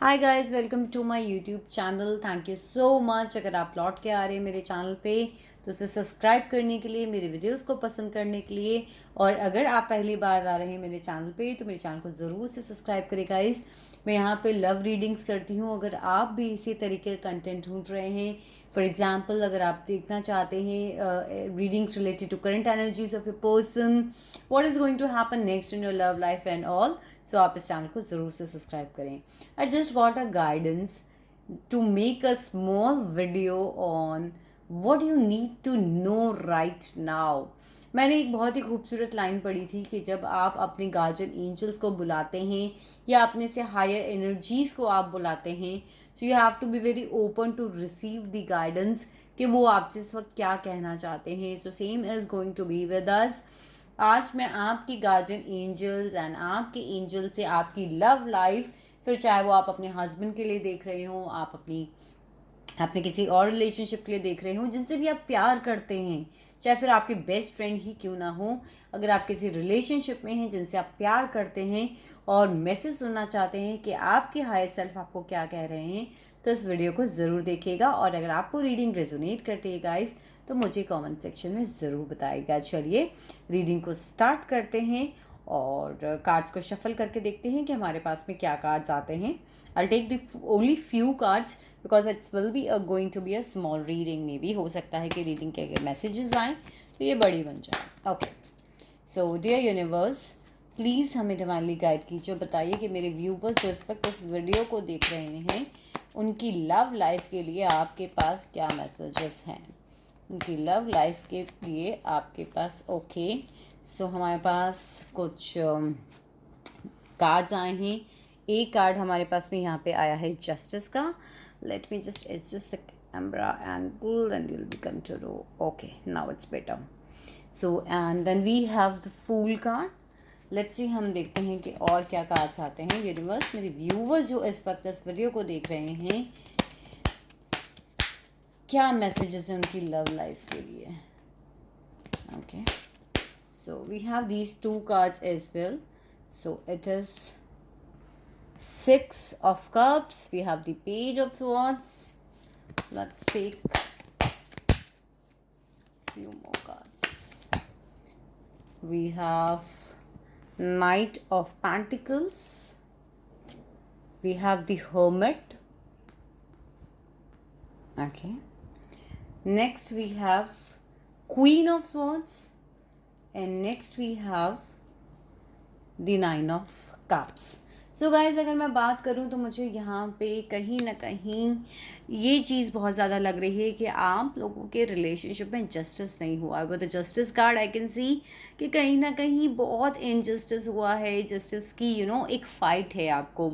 Hi guys, welcome to my YouTube channel. Thank you so much. अगर आप लौट के आ रहे हैं मेरे चैनल पे तो उसे सब्सक्राइब करने के लिए, मेरे वीडियोस को पसंद करने के लिए, और अगर आप पहली बार आ रहे हैं मेरे चैनल पे तो मेरे चैनल को ज़रूर से सब्सक्राइब करें गाइस। मैं यहाँ पे लव रीडिंग्स करती हूँ। अगर आप भी इसी तरीके का कंटेंट ढूंढ रहे हैं, फॉर एग्जाम्पल अगर आप देखना चाहते हैं readings related to current energies of a person, what is going to happen next in your love life and all, so आप इस चैनल को ज़रूर से सब्सक्राइब करें। I just got a guidance to make a small video on what you need to know right now. मैंने एक बहुत ही खूबसूरत लाइन पढ़ी थी कि जब आप अपने गार्जियन एंजल्स को बुलाते हैं या अपने से हायर एनर्जीज को आप बुलाते हैं, so you have to be very open to receive the guidance कि वो आपसे इस वक्त क्या कहना चाहते हैं. So same is going to be with us. आज मैं आपकी गार्जियन एंजल्स एंड आपके एंजल से आपकी लव लाइफ, फिर चाहे वो आप अपने हस्बैंड के लिए देख रहे हो, आप अपने किसी और रिलेशनशिप के लिए देख रहे हो, जिनसे भी आप प्यार करते हैं, चाहे फिर आपके बेस्ट फ्रेंड ही क्यों ना हो, अगर आप किसी रिलेशनशिप में हैं जिनसे आप प्यार करते हैं और मैसेज सुनना चाहते हैं कि आपके हायर सेल्फ आपको क्या कह रहे हैं, तो इस वीडियो को ज़रूर देखिएगा. और अगर आपको रीडिंग रेजोनेट करती है गाइस तो मुझे कमेंट सेक्शन में ज़रूर बताइएगा. चलिए रीडिंग को स्टार्ट करते हैं और कार्ड्स को शफल करके देखते हैं कि हमारे पास में क्या कार्ड्स आते हैं. I'll take the only few cards because it will be going to be a small reading. maybe हो सकता है कि रीडिंग के अगर मैसेजेस आएँ तो ये बड़ी बन जाए. Okay, so dear universe, please हमें डिवाइनली गाइड कीजिए. बताइए कि मेरे व्यूवर्स जो इस वक्त इस वीडियो को देख रहे हैं, उनकी लव लाइफ के लिए आपके पास क्या मैसेजेस हैं. उनकी लव लाइफ के लिए आपके पास. ओके, सो हमारे पास कुछ कार्ड्स आए हैं. एक कार्ड हमारे पास में यहाँ पे आया है जस्टिस का. Let me just adjust the camera angle and you'll become to know. Okay, now it's better. So and then we have the Fool card. Let's see, हम देखते हैं कि और क्या कार्ड्स आते हैं. यूनिवर्स, मेरे व्यूवर्स जो इस वक्त इस वीडियो को देख रहे हैं, क्या मैसेजेस हैं उनकी लव लाइफ के लिए. Okay, so we have these two cards as well. So it is Six of Cups. We have the Page of Swords. Let's take few more cards. We have Knight of Pentacles. We have the Hermit. Okay, next we have Queen of Swords, and next we have the Nine of Cups. So guys, अगर मैं बात करूँ तो मुझे यहाँ पे कहीं ना कहीं ये चीज़ बहुत ज़्यादा लग रही है कि आप लोगों के रिलेशनशिप में जस्टिस नहीं हुआ. With the justice card I can सी कि कहीं ना कहीं बहुत इनजस्टिस हुआ है. जस्टिस की एक फ़ाइट है आपको.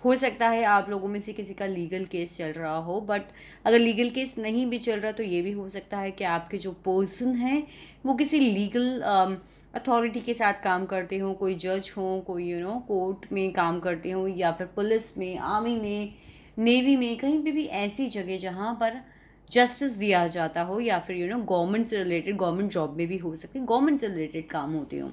हो सकता है आप लोगों में से किसी का लीगल केस चल रहा हो, बट अगर लीगल केस नहीं भी चल रहा तो ये भी हो सकता है कि आपके जो पर्सन हैं वो किसी लीगल अथॉरिटी के साथ काम करते हो. कोई जज हो, कोई कोर्ट में काम करते हो, या फिर पुलिस में, आर्मी में, नेवी में, कहीं पे भी ऐसी जगह जहाँ पर जस्टिस दिया जाता हो, या फिर गवर्नमेंट से रिलेटेड, गवर्नमेंट जॉब में भी हो सकते हैं, गवर्नमेंट से रिलेटेड काम होते हो.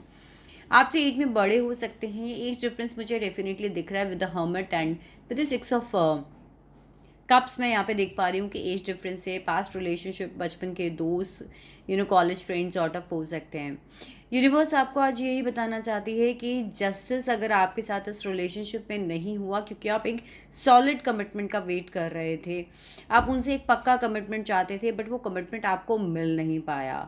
आपसे एज में बड़े हो सकते हैं. एज डिफरेंस मुझे डेफिनेटली दिख रहा है with the hermit and with the six of cups. मैं यहाँ पे देख पा रही हूँ कि एज डिफरेंस है. पास्ट रिलेशनशिप, बचपन के दोस्त, कॉलेज फ्रेंड्स सॉर्ट ऑफ हो सकते हैं. यूनिवर्स आपको आज यही बताना चाहती है कि जस्टिस अगर आपके साथ इस रिलेशनशिप में नहीं हुआ, क्योंकि आप एक सॉलिड कमिटमेंट का वेट कर रहे थे, आप उनसे एक पक्का कमिटमेंट चाहते थे, बट वो कमिटमेंट आपको मिल नहीं पाया.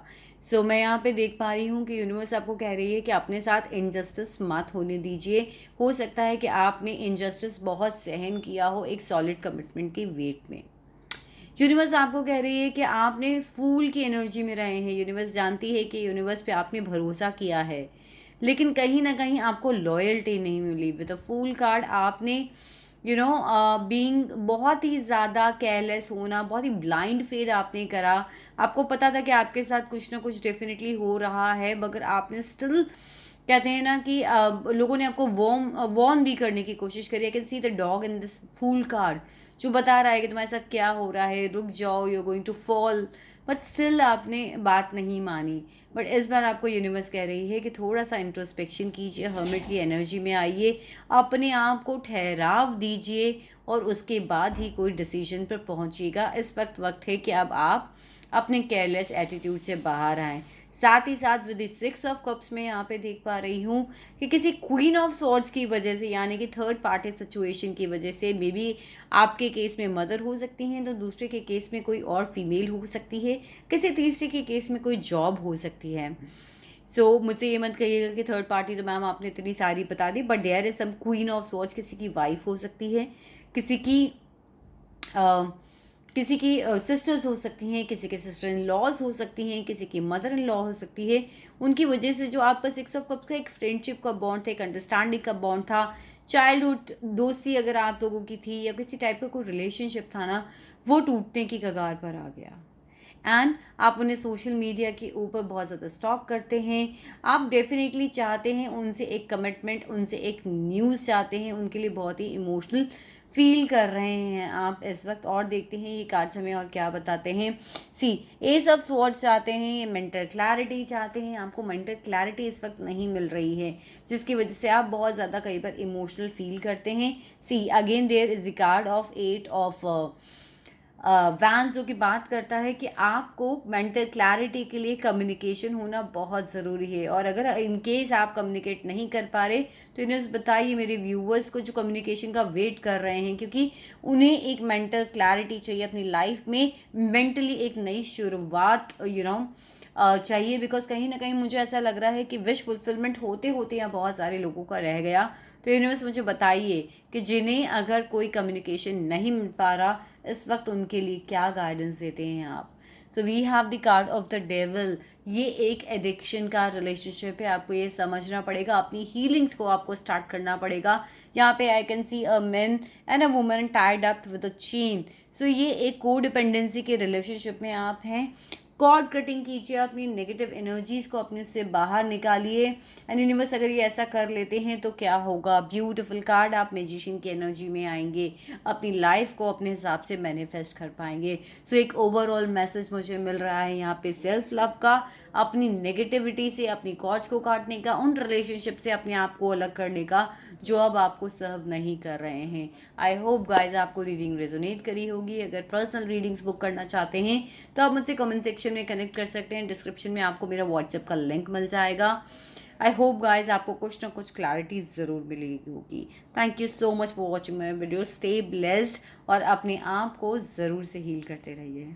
सो मैं यहाँ पे देख पा रही हूँ कि यूनिवर्स आपको कह रही है कि अपने साथ इनजस्टिस मत होने दीजिए. हो सकता है कि आपने इनजस्टिस बहुत सहन किया हो एक सॉलिड कमिटमेंट के वेट में. यूनिवर्स आपको कह रही है कि आपने फूल की एनर्जी में रहे हैं. यूनिवर्स जानती है कि यूनिवर्स पे आपने भरोसा किया है, लेकिन कहीं ना कहीं आपको लॉयल्टी नहीं मिली. विद द फूल कार्ड आपने बीइंग बहुत ही ज़्यादा केयरलेस होना, बहुत ही ब्लाइंड फेथ आपने करा. आपको पता था कि आपके साथ कुछ ना कुछ डेफिनेटली हो रहा है, मगर आपने स्टिल, कहते हैं ना कि लोगों ने आपको वॉर्न भी करने की कोशिश करी. I can see the dog in this fool card, जो बता रहा है कि तुम्हारे साथ क्या हो रहा है, रुक जाओ, you are going to fall. But still आपने बात नहीं मानी। बट इस बार आपको यूनिवर्स कह रही है कि थोड़ा सा इंट्रोस्पेक्शन कीजिए, हर्मिट की एनर्जी में आइए, अपने आप को ठहराव दीजिए और उसके बाद ही कोई डिसीजन पर पहुंचिएगा। इस वक्त है कि अब आप अपने केयरलेस एटीट्यूड से बाहर आएँ। साथ ही साथ विद द 6 ऑफ कप्स में यहाँ पे देख पा रही हूँ कि किसी क्वीन ऑफ सॉर्ड्स की वजह से, यानी कि थर्ड पार्टी सिचुएशन की वजह से, मे बी आपके केस में मदर हो सकती हैं तो दूसरे के केस में कोई और फीमेल हो सकती है, किसी तीसरे के केस में कोई जॉब हो सकती है। मुझसे ये मत कहिएगा कि थर्ड पार्टी तो मैम आपने इतनी सारी बता दी, but there is some queen of swords, किसी की वाइफ हो सकती है, किसी की किसी की सिस्टर्स हो सकती हैं, किसी के सिस्टर इन लॉज हो सकती हैं, किसी की मदर इन लॉ हो सकती है। उनकी वजह से जो आपका 6 ऑफ कप्स का एक फ्रेंडशिप का बॉन्ड था, एक अंडरस्टैंडिंग का बॉन्ड था, चाइल्डहुड दोस्ती अगर आप लोगों की थी या किसी टाइप का कोई रिलेशनशिप था ना, वो टूटने की कगार पर आ गया। एंड आप उन्हें सोशल मीडिया के ऊपर बहुत ज़्यादा स्टॉक करते हैं। आप डेफिनेटली चाहते हैं उनसे एक कमिटमेंट, उनसे एक न्यूज़ चाहते हैं, उनके लिए बहुत ही इमोशनल फील कर रहे हैं आप इस वक्त। और देखते हैं ये कार्ड्स हमें और क्या बताते हैं। एस ऑफ स्वॉर्ड्स चाहते हैं, ये मेंटल क्लैरिटी चाहते हैं। आपको मेंटल क्लैरिटी इस वक्त नहीं मिल रही है, जिसकी वजह से आप बहुत ज़्यादा कई बार इमोशनल फील करते हैं। Again there is the card of 8 of वैन, जो कि बात करता है कि आपको मेंटल क्लैरिटी के लिए कम्युनिकेशन होना बहुत ज़रूरी है। और अगर इन केस आप कम्युनिकेट नहीं कर पा रहे तो इन्हें बताइए मेरे व्यूवर्स को जो कम्युनिकेशन का वेट कर रहे हैं, क्योंकि उन्हें एक मेंटल क्लैरिटी चाहिए अपनी लाइफ में, मेंटली एक नई शुरुआत चाहिए। बिकॉज कहीं ना कहीं मुझे ऐसा लग रहा है कि विश फुलफिलमेंट होते होते यहाँ बहुत सारे लोगों का रह गया। तो यूनिवर्स मुझे बताइए कि जिन्हें अगर कोई कम्युनिकेशन नहीं मिल पा रहा इस वक्त, उनके लिए क्या गाइडेंस देते हैं आप। We have the card of the devil. ये एक एडिक्शन का रिलेशनशिप है, आपको ये समझना पड़ेगा, अपनी हीलिंग्स को आपको स्टार्ट करना पड़ेगा। यहाँ पे आई can C a man and a woman tied up with a chain. ये एक को डिपेंडेंसी के रिलेशनशिप में आप हैं। कॉर्ड कटिंग कीजिए, अपनी नेगेटिव एनर्जीज को अपने से बाहर निकालिए। एंड यूनिवर्स अगर ये ऐसा कर लेते हैं तो क्या होगा। ब्यूटीफुल कार्ड, आप मैजिशियन की एनर्जी में आएंगे, अपनी लाइफ को अपने हिसाब से मैनिफेस्ट कर पाएंगे। एक ओवरऑल मैसेज मुझे मिल रहा है यहाँ पे सेल्फ लव का, अपनी नेगेटिविटी से, अपनी कॉर्ड्स को काटने का, उन रिलेशनशिप से अपने आप को अलग करने का जो अब आपको सर्व नहीं कर रहे हैं। आई होप गाइज आपको रीडिंग रेजोनेट करी होगी। अगर पर्सनल रीडिंग्स बुक करना चाहते हैं तो आप मुझसे कमेंट सेक्शन में कनेक्ट कर सकते हैं। डिस्क्रिप्शन में आपको मेरा व्हाट्सएप का लिंक मिल जाएगा। आई होप गाइज आपको कुछ ना कुछ क्लैरिटी ज़रूर मिलेगी होगी। Thank you so much for watching my video. Stay blessed और अपने आप को ज़रूर से हील करते रहिए।